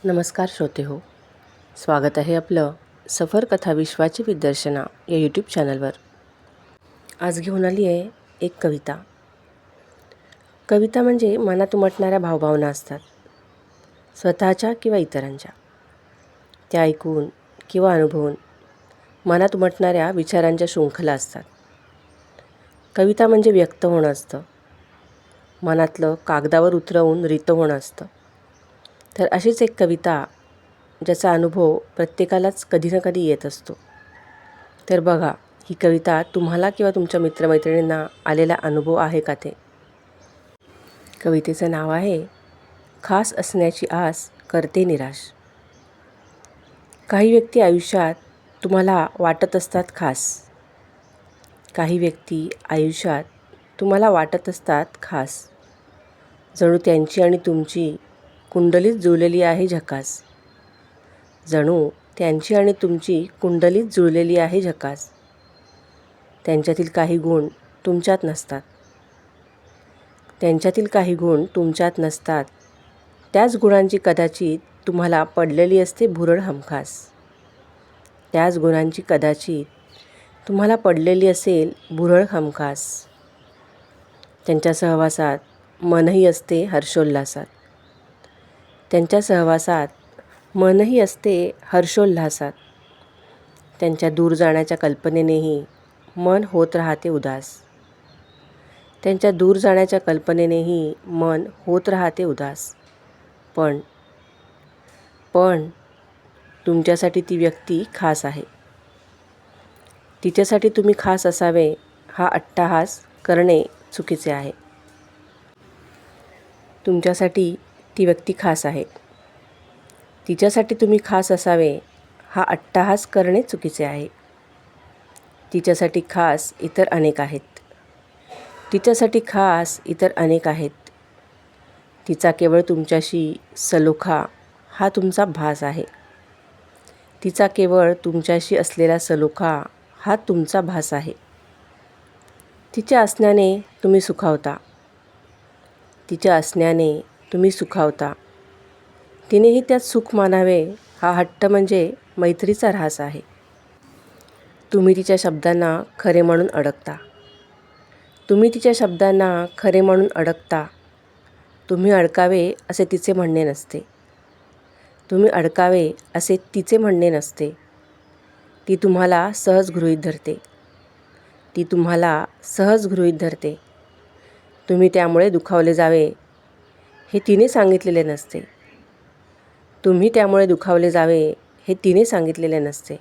नमस्कार श्रोते हो, स्वागत आहे आपलं सफर कथा विश्वाची विदर्शना या यूट्यूब चॅनलवर. आज घेऊन आली आहे एक कविता. कविता म्हणजे मनात उमटणाऱ्या भावभावना असतात, स्वतःच्या किंवा इतरांच्या. त्या ऐकून किंवा अनुभवून मनात उमटणाऱ्या विचारांच्या शृंखला असतात. कविता म्हणजे व्यक्त होणं असतं, मनातलं कागदावर उतरवून रितं होणं असतं. तर अशीच एक कविता ज्याचा अनुभव प्रत्येकालाच कधी ना कधी येत असतो. तर बघा, ही कविता तुम्हाला किंवा तुमच्या मित्रमैत्रिणींना आलेला अनुभव आहे का ते. कवितेचं नाव आहे खास असण्याची आस करते निराश. काही व्यक्ती आयुष्यात तुम्हाला वाटत असतात खास. काही व्यक्ती आयुष्यात तुम्हाला वाटत असतात खास. जणू त्यांची आणि तुमची कुंडलीच जुळलेली आहे झकास. जणू त्यांची आणि तुमची कुंडलीच जुळलेली आहे झकास. त्यांच्यातील काही गुण तुमच्यात नसतात. त्यांच्यातील काही गुण तुमच्यात नसतात. त्याच गुणांची कदाचित तुम्हाला पडलेली असते भुरळ हमखास. त्याच गुणांची कदाचित तुम्हाला पडलेली असेल भुरळ हमखास. त्यांच्या सहवासात मनही असते हर्षोल्लासात. त्यांच्या सहवासात मनही असते हर्षोल्लासात. त्यांच्या दूर जाण्याच्या कल्पनेनेही मन होत राहते उदास. त्यांच्या दूर जाण्याच्या कल्पनेनेही मन होत राहते उदास. पण तुमच्यासाठी ती व्यक्ती खास आहे. तिच्यासाठी तुम्ही खास असावे हा अट्टाहास करणे चुकीचे आहे. तुमच्यासाठी ती व्यक्ती खास आहे. तिच्यासाठी तुम्ही खास असावे हा अट्टाहास करणे चुकीचे आहे. तिच्यासाठी खास इतर अनेक आहेत. तिच्यासाठी खास इतर अनेक आहेत. तिचा केवळ तुमच्याशी सलोखा हा तुमचा भास आहे. तिचा केवळ तुमच्याशी असलेला सलोखा हा तुमचा भास आहे. तिच्या असण्याने तुम्ही सुखावता. तिच्या असण्याने तुम्ही सुखावता. तिनेही त्यात सुख मानावे हा हट्ट म्हणजे मैत्रीचा ऱ्हास आहे. तुम्ही तिच्या शब्दांना खरे म्हणून अडकता. तुम्ही तिच्या शब्दांना खरे म्हणून अडकता. तुम्ही अडकावे असे तिचे म्हणणे नसते. तुम्ही अडकावे असे तिचे म्हणणे नसते. ती तुम्हाला सहज गृहीत धरते. ती तुम्हाला सहज गृहीत धरते. तुम्ही त्यामुळे दुखावले जावे हे तिने सांगितलेले नसते. तुम्ही त्यामुळे दुखावले जावे हे तिने सांगितलेले नसते.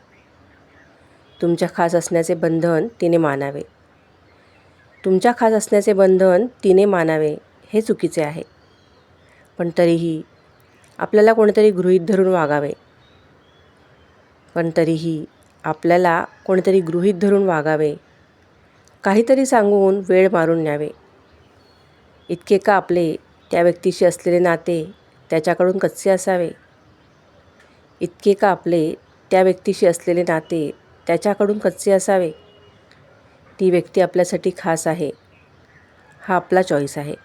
तुमच्या खास असण्याचे बंधन तिने मानावे. तुमच्या खास असण्याचे बंधन तिने मानावे हे चुकीचे आहे. पण तरीही आपल्याला कोणीतरी गृहीत धरून वागावे. काहीतरी सांगून वेळ मारून न्यावे. इतके का आपले त्या व्यक्तीशी असलेले नाते त्याच्याकडून कच्चे असावे. इतके का आपले त्या व्यक्तीशी असलेले नाते त्याच्याकडून कच्चे असावे. ती व्यक्ती आपल्यासाठी खास आहे हा आपला चॉईस आहे.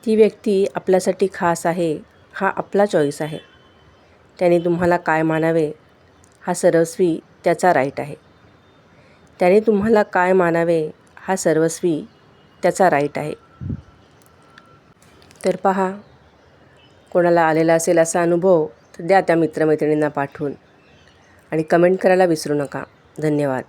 ती व्यक्ती आपल्यासाठी खास आहे हा आपला चॉईस आहे. त्याने तुम्हाला काय मानावे हा सर्वस्वी त्याचा राईट आहे. त्याने तुम्हाला काय मानावे हा सर्वस्वी त्याचा राईट आहे. तर पहा, कोणाला आलेला असेल असा अनुभव तर द्या त्या मित्रमैत्रिणींना पाठवून आणि कमेंट करायला विसरू नका. धन्यवाद.